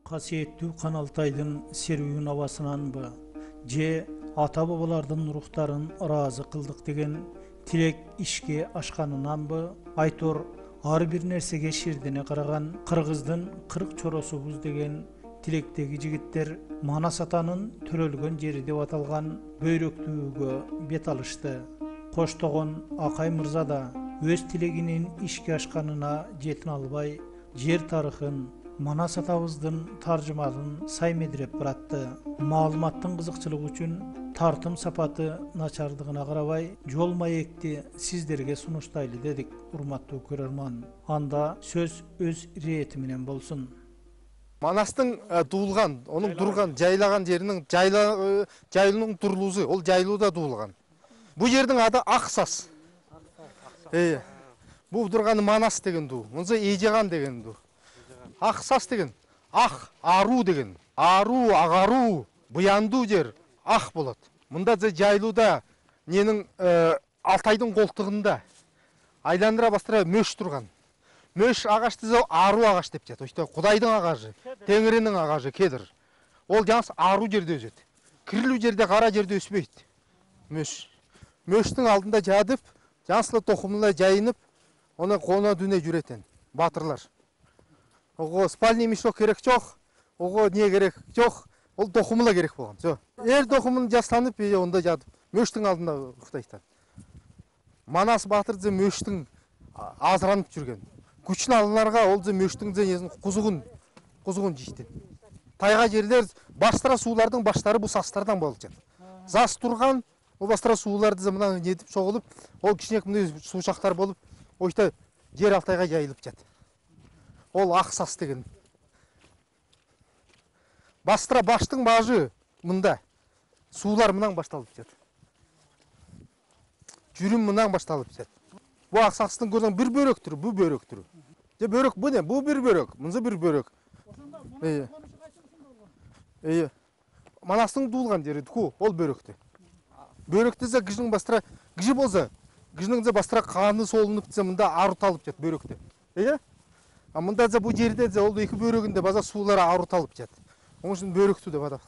Касиеттүү Каналтайдын серуюн абасынанбы же ата бабалардын рухтарын ыраазы кылдык деген тилек ишке ашканынанбы айтор ар бир нерсеге ширдене караган кыргыздын 40 чоросубуз деген тилектеги жигиттер Манас атанын төрөлгөн жери деп аталган бөйрөктүүгө бет алышты. Коштогон Акай мырза да өз тилегинин ишке ашканына жетин албай жер тарыхын Манас атабыздын таржымалын саймедиреп баратты. Маалыматтын кызыкчылыгы үчүн тартым сапаты начардыгына карабай жол маекти сиздерге сунуштайлы дедик, урматтуу көрөрман. Анда сөз өз ирети менен болсун. Манастың дуулган, оның турган, жайлаган жерінің жайлының турлуусу, ол жайлууда дуулган. Бу жердің аты Аксас. Бу турганы Манас деген дуу. Мунза Эжеган деген дуу. Аксас деген, ах, ару деген. Ару, агару, буяндуу жер, ах болот. Мында жайлууда ненің Алтайдың колтугунда айландыра бастыра мөш турган. Мөш агашты ару агаш деп жатат. Ошто Кудайдын агажы, Теңиринин агажы, кедир. Ол жаңсы ару жерде өсөт. Кирилүү жерде, кара жерде өспөйт. Мөш. Мөштүн алдында жадып, жаңсылы токумла жайынып, оны кона дүнө жүрөтен батырлар. Ого спальный мешок керек жок, ого не керек жок, ол токумла керек болгон. Жо. Токумун жастанып, онда жадып, мөштүн алдында уктайт. Манас батыр мөштүн азыранып жүргөн. Күчүн алынарга ол мөштүн несин кузугун жийтин. Тайга жерлер баштара суулардын баштары бу састардан болуп жатат. Зас турган, бу баштара сууларды мына нетип чогулуп, ол кичинек мындай суучактар болуп, ошто жер Алтайга жайылып жатат. Ол Аксас деген. Баштара баштын бажы мында. Суулар мындан башталып жатат. Жүрүм мындан башталып жатат. Бу Аксастын көрсөң бир бөрөк түрү, бу бөрөк түрү. Же бөрөк бу не? Бу бир бөрөк, мынза бир бөрөк. Манастын дуулган жери ку, ол бөрөктө. Бөрөктө кишинин бастыра, киши болсо, кишинин бастыра каны солунуп мында аруталып жатат бөрөктө. А мында бу жерде ол эки бөрөгүндө база суулары аруталып жатат. Onun için börüktü de var.